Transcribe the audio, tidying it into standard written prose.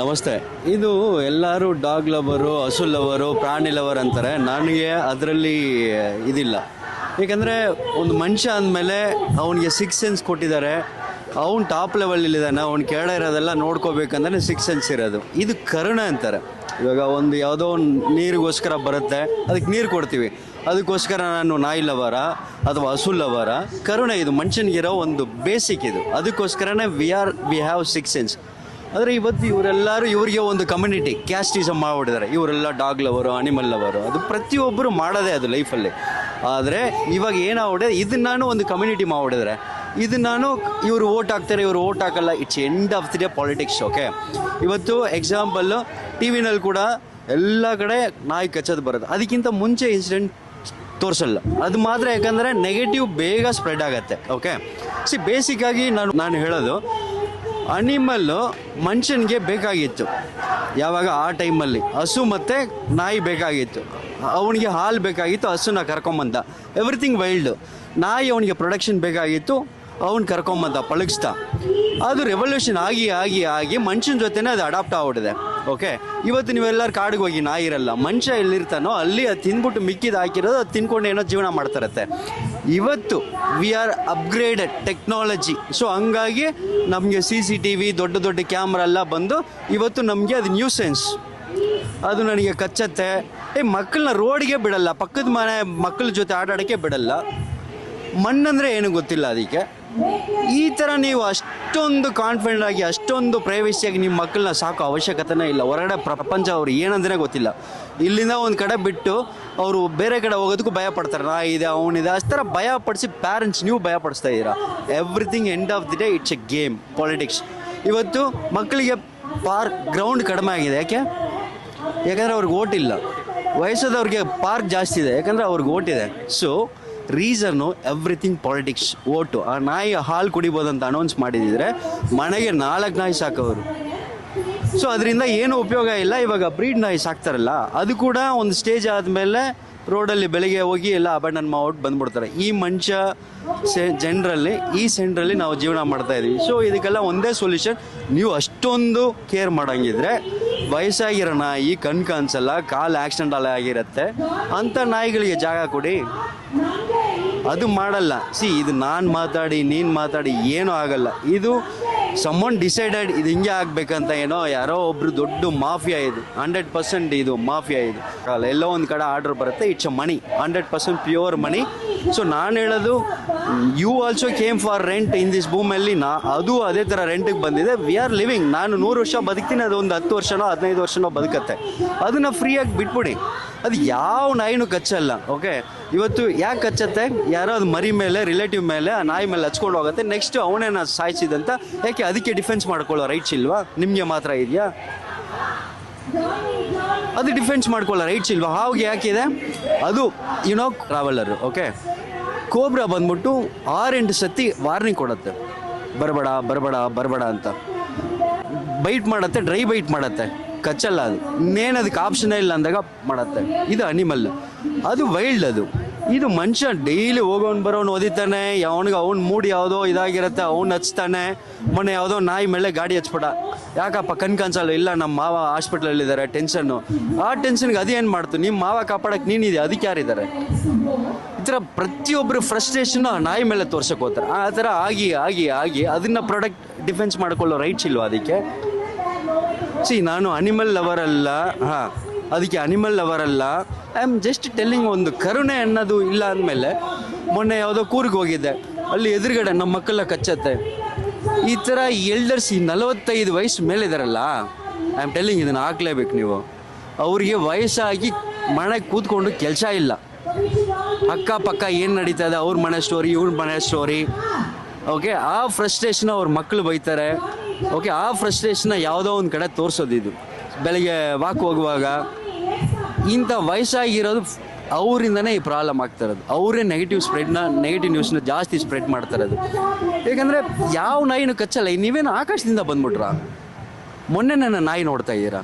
ನಮಸ್ತೆ. ಇದು ಎಲ್ಲರೂ ಡಾಗ್ ಲವರು, ಹಸು ಲವರು, ಪ್ರಾಣಿ ಲವರ್ ಅಂತಾರೆ. ನನಗೆ ಅದರಲ್ಲಿ ಇದಿಲ್ಲ. ಏಕೆಂದರೆ ಒಂದು ಮನುಷ್ಯ ಅಂದಮೇಲೆ ಅವನಿಗೆ ಸಿಕ್ಸ್ ಸೆನ್ಸ್ ಕೊಟ್ಟಿದ್ದಾರೆ. ಅವ್ನು ಟಾಪ್ ಲೆವೆಲಲ್ಲಿದ್ದಾನೆ, ಅವ್ನು ಕೆಳ ಇರೋದೆಲ್ಲ ನೋಡ್ಕೋಬೇಕಂದ್ರೆ ಸಿಕ್ಸ್ ಸೆನ್ಸ್ ಇರೋದು. ಇದು ಕರುಣೆ ಅಂತಾರೆ. ಇವಾಗ ಒಂದು ಯಾವುದೋ ಒಂದು ನೀರಿಗೋಸ್ಕರ ಬರುತ್ತೆ, ಅದಕ್ಕೆ ನೀರು ಕೊಡ್ತೀವಿ, ಅದಕ್ಕೋಸ್ಕರ ನಾನು ನಾಯಿ ಲವರ ಅಥವಾ ಹಸು ಲವರ? ಕರುಣೆ ಇದು ಮನುಷ್ಯನಿಗಿರೋ ಒಂದು ಬೇಸಿಕ್ ಇದು. ಅದಕ್ಕೋಸ್ಕರನೇ ವಿ ಹ್ಯಾವ್ ಸಿಕ್ಸ್ ಸೆನ್ಸ್. ಆದರೆ ಇವತ್ತು ಇವರೆಲ್ಲರೂ ಇವರಿಗೆ ಒಂದು ಕಮ್ಯುನಿಟಿ ಕ್ಯಾಸ್ಟಿಸಮ್ ಮಾಡಿಬಿಟ್ಟಿದ್ದಾರೆ. ಇವರೆಲ್ಲ ಡಾಗ್ ಲವರು, ಅನಿಮಲ್ ಲವರು. ಅದು ಪ್ರತಿಯೊಬ್ಬರು ಮಾಡೋದೇ ಅದು ಲೈಫಲ್ಲಿ. ಆದರೆ ಇವಾಗ ಏನಾಗ್ಬಿಟ್ಟಿದೆ, ಇದನ್ನು ಒಂದು ಕಮ್ಯುನಿಟಿ ಮಾಡಿಬಿಟ್ಟಿದ್ದಾರೆ. ಇದನ್ನು ಇವರು ಓಟ್ ಹಾಕ್ತಾರೆ, ಇವರು ಓಟ್ ಹಾಕಲ್ಲ. It's end of the day politics. Okay, ಇವತ್ತು ಎಕ್ಸಾಂಪಲ್ಲು ಟಿ ವಿನಲ್ಲಿ ಕೂಡ ಎಲ್ಲ ಕಡೆ ನಾಯಿ ಕಚ್ಚೋದು ಬರುತ್ತೆ. ಅದಕ್ಕಿಂತ ಮುಂಚೆ ಇನ್ಸಿಡೆಂಟ್ ತೋರಿಸಲ್ಲ. ಅದು ಮಾತ್ರ ಯಾಕಂದರೆ ನೆಗೆಟಿವ್ ಬೇಗ ಸ್ಪ್ರೆಡ್ ಆಗುತ್ತೆ. ಓಕೆ, ಬೇಸಿಕ್ಕಾಗಿ ನಾನು ಹೇಳೋದು, ಅನಿಮಲ್ಲು ಮನುಷ್ಯನಿಗೆ ಬೇಕಾಗಿತ್ತು. ಯಾವಾಗ ಆ ಟೈಮಲ್ಲಿ ಹಸು ಮತ್ತು ನಾಯಿ ಬೇಕಾಗಿತ್ತು. ಅವನಿಗೆ ಹಾಲು ಬೇಕಾಗಿತ್ತು, ಹಸುನ ಕರ್ಕೊಂಬಂದ. Everything wild. ನಾಯಿ ಅವನಿಗೆ ಪ್ರೊಡಕ್ಷನ್ ಬೇಕಾಗಿತ್ತು, ಅವ್ನು ಕರ್ಕೊಂಬಂದ ಪಳಗಿಸ್ತಾ. ಅದು ರೆವಲ್ಯೂಷನ್ ಆಗಿ ಆಗಿ ಆಗಿ ಮನುಷ್ಯನ ಜೊತೆನೇ ಅದು ಅಡಾಪ್ಟ್ ಆಗ್ಬಿಟ್ಟಿದೆ. ಓಕೆ, ಇವತ್ತು ನೀವೆಲ್ಲರೂ ಕಾಡಿಗೆ ಹೋಗಿ ನಾಯಿ ಇರಲ್ಲ. ಮನುಷ್ಯ ಎಲ್ಲಿರ್ತಾನೋ ಅಲ್ಲಿ ಅದು ತಿಂದ್ಬಿಟ್ಟು ಮಿಕ್ಕಿದ್ದು ಹಾಕಿರೋದು ಅದು ತಿನ್ಕೊಂಡು ಏನೋ ಜೀವನ ಮಾಡ್ತಾರತ್ತೆ. ಇವತ್ತು we are upgraded technology. So ಹಂಗಾಗಿ ನಮಗೆ CCTV ದೊಡ್ಡ ದೊಡ್ಡ ಕ್ಯಾಮ್ರಾ ಎಲ್ಲ ಬಂದು ಇವತ್ತು ನಮಗೆ ಅದು ನ್ಯೂಸೆನ್ಸ್. ಅದು ನನಗೆ ಕಚ್ಚತ್ತೆ. ಮಕ್ಕಳನ್ನ ರೋಡ್ಗೆ ಬಿಡಲ್ಲ, ಪಕ್ಕದ ಮನೆ ಮಕ್ಕಳ ಜೊತೆ ಆಟಾಡೋಕ್ಕೆ ಬಿಡಲ್ಲ. ಮಣ್ಣಂದರೆ ಏನು ಗೊತ್ತಿಲ್ಲ ಅದಕ್ಕೆ. ಈ ಥರ ನೀವು ಅಷ್ಟೊಂದು ಕಾನ್ಫಿಡೆಂಟ್ ಆಗಿ, ಅಷ್ಟೊಂದು ಪ್ರೈವಸಿಯಾಗಿ ನಿಮ್ಮ ಮಕ್ಕಳನ್ನ ಸಾಕೋ ಅವಶ್ಯಕತೆನೇ ಇಲ್ಲ. ಹೊರಗಡೆ ಪ್ರಪಂಚ ಅವ್ರು ಏನಂದ್ರೆ ಗೊತ್ತಿಲ್ಲ. ಇಲ್ಲಿಂದ ಒಂದು ಕಡೆ ಬಿಟ್ಟು ಅವರು ಬೇರೆ ಕಡೆ ಹೋಗೋದಕ್ಕೂ ಭಯ ಪಡ್ತಾರೆ. ನಾಯಿ ಇದೆ, ಅವನಿದೆ, ಅಷ್ಟು ಥರ ಭಯ ಪಡಿಸಿ ಪ್ಯಾರೆಂಟ್ಸ್ ನೀವು ಭಯ ಪಡಿಸ್ತಾ ಇದ್ದೀರಾ. Everything end of the day it's A game, politics. ಇವತ್ತು ಮಕ್ಕಳಿಗೆ ಗ್ರೌಂಡ್ ಕಡಿಮೆ ಆಗಿದೆ. ಯಾಕಂದರೆ ಅವ್ರಿಗೆ ಓಟಿಲ್ಲ. ವಯಸ್ಸಾದವ್ರಿಗೆ ಪಾರ್ಕ್ ಜಾಸ್ತಿ ಇದೆ, ಯಾಕಂದರೆ ಅವ್ರಿಗೆ ಓಟಿದೆ. So reason everything politics, vote. ಆ ನಾಯಿ ಹಾಲು ಕುಡಿಬೋದಂತ ಅನೌನ್ಸ್ ಮಾಡಿದಿದ್ರೆ ಮನೆಗೆ 4 ನಾಯಿ ಸಾಕೋರು. ಸೊ ಅದರಿಂದ ಏನು ಉಪಯೋಗ ಇಲ್ಲ. ಇವಾಗ ಬ್ರೀಡ್ ನಾಯಿ ಸಾಕ್ತಾರಲ್ಲ, ಅದು ಕೂಡ ಒಂದು ಸ್ಟೇಜ್ ಆದಮೇಲೆ ರೋಡಲ್ಲಿ ಬೆಳಿಗ್ಗೆ ಹೋಗಿ ಎಲ್ಲ ಅಬಂಡನ್ ಮಾಡ್ಬಿಟ್ಟು ಬಂದ್ಬಿಡ್ತಾರೆ. ಈ ಮನುಷ್ಯ ಜನರಲ್ಲಿ ಈ ಸೆಂಟ್ರಲ್ಲಿ ನಾವು ಜೀವನ ಮಾಡ್ತಾಯಿದ್ದೀವಿ. ಸೊ ಇದಕ್ಕೆಲ್ಲ ಒಂದೇ ಸೊಲ್ಯೂಷನ್, ನೀವು ಅಷ್ಟೊಂದು ಕೇರ್ ಮಾಡೋಂಗಿದ್ರೆ ವಯಸ್ಸಾಗಿರೋ ನಾಯಿ ಕಣ್ ಕಾಣಿಸಲ್ಲ, ಕಾಲು ಆಕ್ಸಿಡೆಂಟ್ ಎಲ್ಲ ಆಗಿರುತ್ತೆ, ಅಂಥ ನಾಯಿಗಳಿಗೆ ಜಾಗ ಕೊಡಿ. ಅದು ಮಾಡಲ್ಲ. ಇದು ನಾನು ಮಾತಾಡಿ ನೀನು ಮಾತಾಡಿ ಏನೂ ಆಗಲ್ಲ. ಇದು ಸಮ್ಮನ್ ಡಿಸೈಡೆಡ್ ಇದು ಹಿಂಗೆ ಆಗಬೇಕಂತ ಏನೋ ಯಾರೋ ಒಬ್ರು ದೊಡ್ಡ ಮಾಫಿಯಾ. ಇದು 100% ಇದು ಮಾಫಿಯಾ. ಇದು ಎಲ್ಲೋ ಒಂದು ಕಡೆ ಆರ್ಡರ್ ಬರುತ್ತೆ. It's a money, 100% pure money. So ನಾನು ಹೇಳೋದು, you also came for rent in this ಭೂಮಿಯಲ್ಲಿ. ಅದು ಅದೇ ಥರ ರೆಂಟಿಗೆ ಬಂದಿದೆ. We are living. ನಾನು 100 ವರ್ಷ ಬದುಕ್ತೀನಿ, ಅದು ಒಂದು 10 ವರ್ಷನೋ 15 ವರ್ಷನೋ ಬದುಕತ್ತೆ. ಅದನ್ನು ಫ್ರೀಯಾಗಿ ಬಿಟ್ಬಿಡಿ. ಅದು ಯಾವ ನಾಯಿನೂ ಕಚ್ಚಲ್ಲ. ಓಕೆ, ಇವತ್ತು ಯಾಕೆ ಕಚ್ಚತ್ತೆ? ಯಾರೋ ಅದು ಮರಿ ಮೇಲೆ, ರಿಲೇಟಿವ್ ಮೇಲೆ, ಆ ನಾಯಿ ಮೇಲೆ ಹಚ್ಕೊಂಡು ಹೋಗುತ್ತೆ. ನೆಕ್ಸ್ಟ್ ಅವನೇನ ಸಾಯಿಸಿದಂತ. ಯಾಕೆ ಅದಕ್ಕೆ ಡಿಫೆನ್ಸ್ ಮಾಡ್ಕೊಳ್ಳೋ ರೈಟ್ಸ್ ಇಲ್ವಾ? ನಿಮಗೆ ಮಾತ್ರ ಇದೆಯಾ? ಅದು ಡಿಫೆನ್ಸ್ ಮಾಡ್ಕೊಳ್ಳೋ ರೈಟ್ಸ್ ಇಲ್ವಾ? ಹಾಗೆ ಯಾಕಿದೆ? ಅದು ಟ್ರಾವೆಲರು. ಓಕೆ, ಕೋಬ್ರಾ ಬಂದ್ಬಿಟ್ಟು 6-8 ಸತಿ ವಾರ್ನಿಂಗ್ ಕೊಡುತ್ತೆ, ಬರಬೇಡ ಬರಬೇಡ ಬರಬೇಡ ಅಂತ. ಬೈಟ್ ಮಾಡುತ್ತೆ, ಡ್ರೈ ಬೈಟ್ ಮಾಡುತ್ತೆ, ಕಚ್ಚಲ್ಲ. ಅದು ಇನ್ನೇನು ಅದಕ್ಕೆ ಆಪ್ಷನೇ ಇಲ್ಲ ಅಂದಾಗ ಮಾಡುತ್ತೆ. ಇದು ಅನಿಮಲ್, ಅದು ವೈಲ್ಡ್. ಅದು ಇದು ಮನುಷ್ಯ ಡೈಲಿ ಹೋಗೋನು ಬರೋನು ಓದಿತಾನೆ. ಅವ್ನು ಮೂಡ್ ಯಾವುದೋ ಇದಾಗಿರುತ್ತೆ, ಅವ್ನು ಹಚ್ತಾನೆ. ಮೊನ್ನೆ ಯಾವುದೋ ನಾಯಿ ಮೇಲೆ ಗಾಡಿ ಹಚ್ಬಿಡ. ಯಾಕಪ್ಪ ಕನ್ಸಲ್ಲ? ಇಲ್ಲ ನಮ್ಮ ಮಾವ ಹಾಸ್ಪಿಟ್ಲಲ್ಲಿದ್ದಾರೆ, ಟೆನ್ಷನ್ನು. ಆ ಟೆನ್ಷನ್ಗೆ ಅದೇನು ಮಾಡ್ತು? ನಿಮ್ಮ ಮಾವ ಕಾಪಾಡೋಕ್ಕೆ ನೀನಿದೆ, ಅದಕ್ಕೆ ಯಾರಿದ್ದಾರೆ? ಈ ಥರ ಪ್ರತಿಯೊಬ್ಬರು ಫ್ರಸ್ಟ್ರೇಷನ್ ನಾಯಿ ಮೇಲೆ ತೋರ್ಸಕ್ಕೆ ಹೋಗ್ತಾರೆ. ಆ ಥರ ಆಗಿ ಆಗಿ ಆಗಿ ಅದನ್ನು ಡಿಫೆನ್ಸ್ ಮಾಡ್ಕೊಳ್ಳೋ ರೈಟ್ಸ್ ಇಲ್ವಾ ಅದಕ್ಕೆ? ನಾನು ಅನಿಮಲ್ ಲವರ್ ಅಲ್ಲ. ಅದಕ್ಕೆ ಅನಿಮಲ್ ಲವರ್ ಅಲ್ಲ. I am just telling. ಒಂದು ಕರುಣೆ ಅನ್ನೋದು ಇಲ್ಲ ಅಂದಮೇಲೆ, ಮೊನ್ನೆ ಯಾವುದೋ ಕೂರ್ಗೆ ಹೋಗಿದ್ದೆ, ಅಲ್ಲಿ ಎದುರುಗಡೆ ನಮ್ಮ ಮಕ್ಕಳ ಕಚ್ಚತ್ತೆ. ಈ ಥರ ಎಲ್ಡರ್ಸ್ 45 ವಯಸ್ಸು ಮೇಲಿದಾರಲ್ಲ, ಐ ಆಮ್ ಟೆಲ್ಲಿಂಗ್, ಇದನ್ನು ಹಾಕ್ಲೇಬೇಕು ನೀವು. ಅವ್ರಿಗೆ ವಯಸ್ಸಾಗಿ ಮನೆಗೆ ಕೂತ್ಕೊಂಡು ಕೆಲಸ ಇಲ್ಲ. ಅಕ್ಕಪಕ್ಕ ಏನು ನಡೀತದೆ, ಅವ್ರ ಮನೆ ಸ್ಟೋರಿ, ಇವ್ರ ಮನೆ ಸ್ಟೋರಿ. ಓಕೆ, ಆ ಫ್ರಸ್ಟ್ರೇಷನ್ ಅವ್ರ ಮಕ್ಕಳು ಬೈತಾರೆ. ಓಕೆ, ಆ ಫ್ರಸ್ಟ್ರೇಷನ್ನ ಯಾವುದೋ ಒಂದು ಕಡೆ ತೋರಿಸೋದು. ಬೆಳಗ್ಗೆ ವಾಕ್ ಹೋಗುವಾಗ ಇಂಥ ವಯಸ್ಸಾಗಿರೋದು ಅವರಿಂದನೇ ಈ ಪ್ರಾಬ್ಲಮ್ ಆಗ್ತಿರೋದು. ಅವರೇ ನೆಗೆಟಿವ್ ನ್ಯೂಸ್ನ ಜಾಸ್ತಿ ಸ್ಪ್ರೆಡ್ ಮಾಡ್ತಾರದು. ಯಾಕಂದರೆ ಯಾವ ನಾಯಿನೂ ಕಚ್ಚಲ್ಲ. ನೀವೇನು ಆಕಾಶದಿಂದ ಬಂದ್ಬಿಟ್ರಾ? ಮೊನ್ನೆ ನನ್ನ ನಾಯಿ ನೋಡ್ತಾ ಇದ್ದೀರಾ?